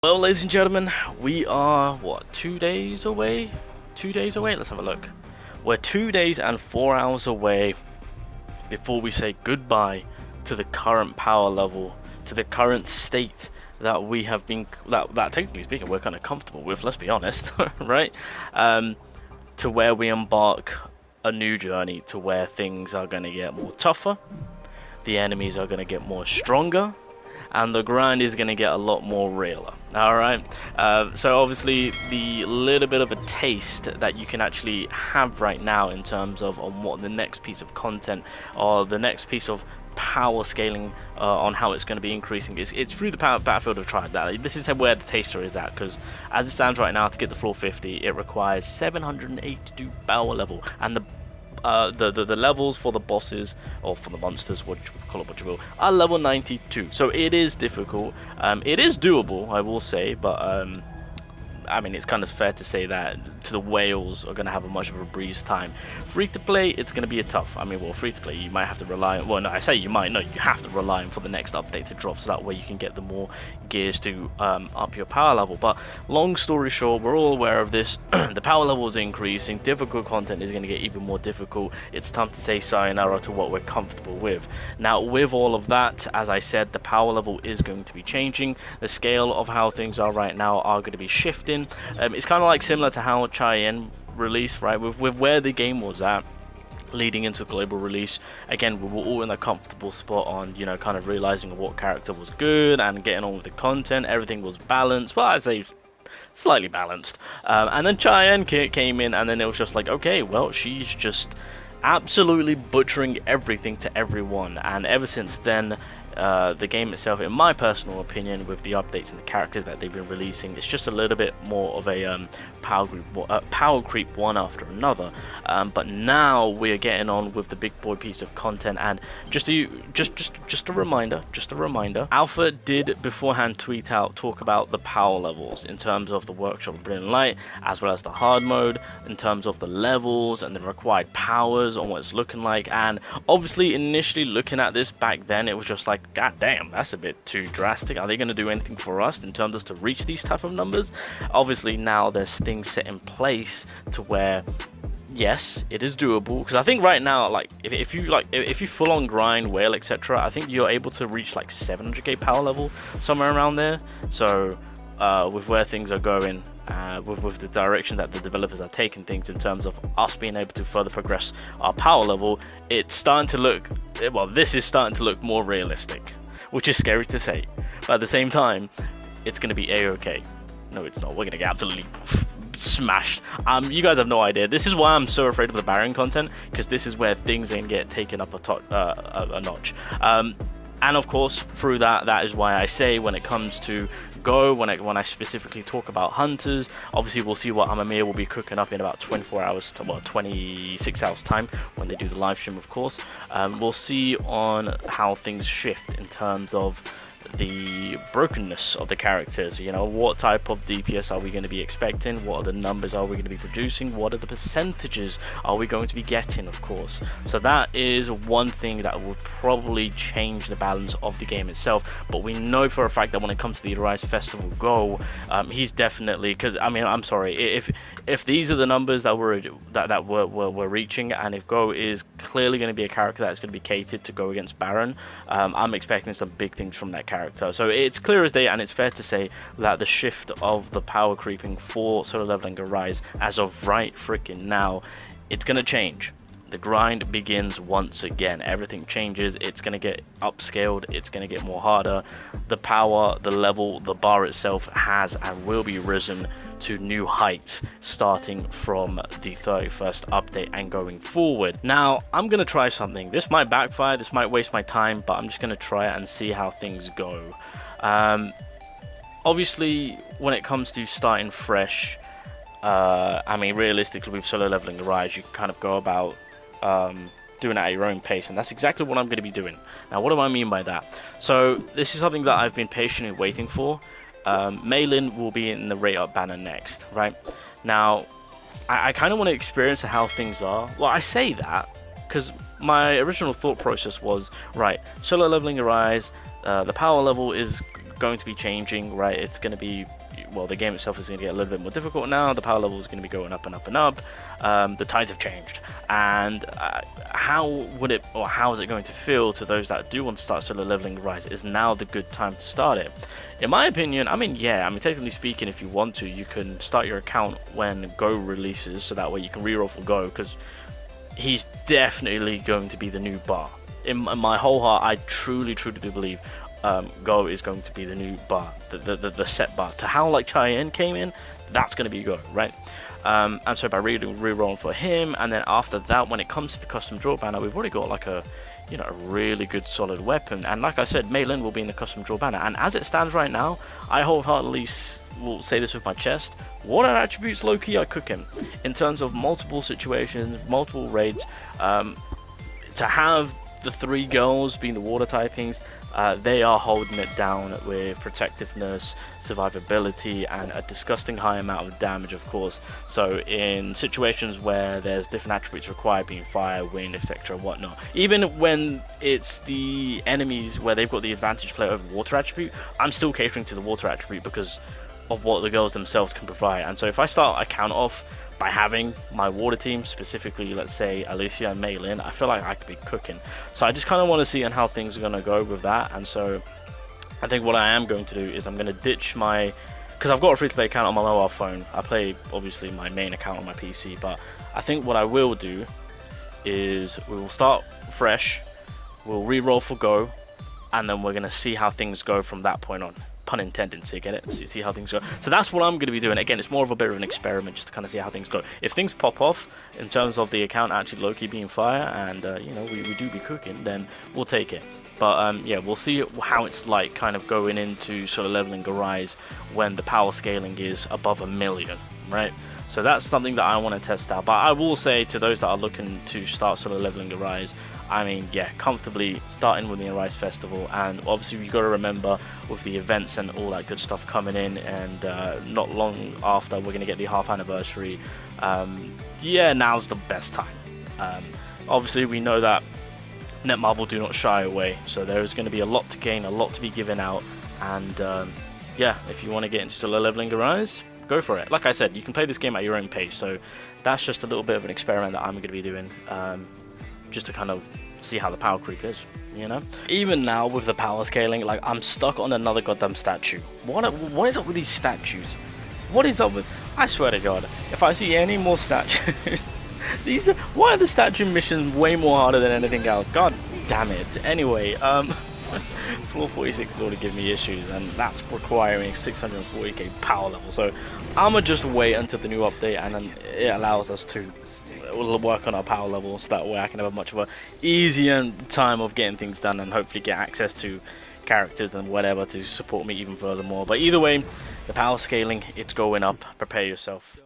Well, ladies and gentlemen, we are, what, 2 days away? 2 days away? Let's have a look. We're 2 days and 4 hours away before we say goodbye to the current power level, to the current state that we have been, that technically speaking, we're kind of comfortable with, let's be honest, right? To where we embark a new journey to where things are going to get more tougher, the enemies are going to get more stronger, and the grind is going to get a lot more realer. Alright, so obviously the little bit of a taste that you can actually have right now in terms of on what the next piece of content or the next piece of power scaling on how it's going to be increasing it's through the battlefield of tried that. This is where the taster is at, because as it stands right now, to get the floor 50 it requires 782 power level, and the levels for the bosses, or for the monsters, what you call it what you will, are level 92. So it is difficult. It is doable, I will say, but I mean, it's kind of fair to say that to the whales are going to have a much of a breeze time. Free to play, it's going to be a tough. I mean, well, free to play, you might have to rely on, well, no, I say you might, no, you have to rely on for the next update to drop, so that way you can get the more gears to up your power level. But long story short, we're all aware of this. The power level is increasing, difficult content is going to get even more difficult. It's time to say sayonara to what we're comfortable with. Now, with all of that, as I said, the power level is going to be changing. The scale of how things are right now are going to be shifting. It's kind of like similar to how Cheyenne released, right? With where the game was at leading into global release. Again, we were all in a comfortable spot on, you know, kind of realizing what character was good and getting on with the content. Everything was balanced. Well, I'd say slightly balanced. And then Cheyenne came in, and then it was just like, okay, well, she's just absolutely butchering everything to everyone. And ever since then, the game itself, in my personal opinion, with the updates and the characters that they've been releasing, it's just a little bit more of a power creep one after another. But now we're getting on with the big boy piece of content. And just a reminder, Alpha did beforehand talk about the power levels in terms of the workshop of Brilliant Light, as well as the hard mode, in terms of the levels and the required powers on what it's looking like. And obviously, initially looking at this back then, it was just like, god damn, that's a bit too drastic. Are they going to do anything for us in terms of to reach these type of numbers? Obviously now there's things set in place to where, yes, it is doable, because I think right now, like, if you full on grind whale, etc., I think you're able to reach like 700k power level, somewhere around there. So with where things are going, with the direction that the developers are taking things in terms of us being able to further progress our power level, it's starting to look, well, this is starting to look more realistic, which is scary to say, but at the same time, it's going to be a-okay. No, it's not. We're going to get absolutely smashed. You guys have no idea. This is why I'm so afraid of the Baron content, because this is where things are going to get taken up a notch. And of course, through that is why I say, when it comes to Go, when I specifically talk about hunters, obviously we'll see what Amamir will be cooking up in about 24 hours, well, 26 hours time, when they do the live stream, of course. We'll see on how things shift in terms of the brokenness of the characters. You know, what type of DPS are we going to be expecting? What are the numbers are we going to be producing? What are the percentages are we going to be getting, of course? So that is one thing that will probably change the balance of the game itself. But we know for a fact that when it comes to the Rise Festival Go, he's definitely, because I mean, I'm sorry, if these are the numbers that we're reaching, and if Go is clearly going to be a character that's going to be catered to go against Baron, I'm expecting some big things from that character. So it's clear as day, and it's fair to say that the shift of the power creeping for Solo Leveling Rise, as of right freaking now, it's going to change. The grind begins once again. Everything changes. It's going to get upscaled. It's going to get more harder. The power, the level, the bar itself has and will be risen to new heights starting from the 31st update and going forward. Now, I'm going to try something. This might backfire. This might waste my time, but I'm just going to try it and see how things go. Obviously, when it comes to starting fresh, I mean, realistically, with Solo Leveling Rise, you can kind of go about doing it at your own pace, and that's exactly what I'm going to be doing. Now, what do I mean by that? So this is something that I've been patiently waiting for. Maylin will be in the rate up banner next, right? Now, I kind of want to experience how things are. Well, I say that because my original thought process was, right, Solo Leveling Rise, the power level is going to be changing, right? It's going to be, well, the game itself is going to get a little bit more difficult now. The power level is going to be going up and up and up. The tides have changed, and how is it going to feel to those that do want to start solo leveling Rise? Is now the good time to start it? In my opinion, I mean, technically speaking, if you want to, you can start your account when Go releases, so that way you can reroll for Go, because he's definitely going to be the new bar. In my whole heart, I truly do believe Go is going to be the new bar, the set bar. To how like Cheyenne came in, that's going to be Go, right? And so by re-rolling for him, and then after that, when it comes to the custom draw banner, we've already got like a really good solid weapon. And like I said, Mei Lin will be in the custom draw banner, and as it stands right now, I wholeheartedly will say this with my chest: water attributes, low-key, I cook him in terms of multiple situations, multiple raids. To have the 3 girls being the water typings, they are holding it down with protectiveness, survivability, and a disgusting high amount of damage, of course. So in situations where there's different attributes required, being fire, wind, etc., whatnot, even when it's the enemies where they've got the advantage play over water attribute, I'm still catering to the water attribute because of what the girls themselves can provide. And so if I start a count off by having my water team, specifically, let's say Alicia and Mei Lin, I feel like I could be cooking. So I just kind of want to see on how things are going to go with that. And so I think what I am going to do is I'm going to ditch my, because I've got a free-to-play account on my mobile phone. I play obviously my main account on my PC, but I think what I will do is we will start fresh, we'll re-roll for Go, and then we're going to see how things go from that point on. Pun intended, so you get it, see how things go. So that's what I'm going to be doing. Again, it's more of a bit of an experiment, just to kind of see how things go. If things pop off in terms of the account actually low-key being fire, and we do be cooking, then we'll take it. But yeah, we'll see how it's like kind of going into sort of leveling Rise when the power scaling is above 1 million, right? So that's something that I want to test out. But I will say to those that are looking to start sort of leveling Rise, I mean, yeah, comfortably starting with the Arise Festival, and obviously you got to remember with the events and all that good stuff coming in, and not long after we're going to get the half anniversary. Yeah, now's the best time. Obviously we know that Netmarble do not shy away, so there is going to be a lot to gain, a lot to be given out, and yeah, if you want to get into solo leveling Arise, go for it. Like I said, you can play this game at your own pace, so that's just a little bit of an experiment that I'm going to be doing. Just to kind of see how the power creep is, you know? Even now with the power scaling, like, I'm stuck on another goddamn statue. What is up with these statues? What is up with... I swear to God, if I see any more statues... why are the statue missions way more harder than anything else? God damn it. Anyway, floor 46 is already giving me issues, and that's requiring 640k power level. So I'ma just wait until the new update, and then it allows us to work on our power level, so that way I can have a much of a easier time of getting things done, and hopefully get access to characters and whatever to support me even furthermore. But either way, the power scaling, it's going up. Prepare yourself.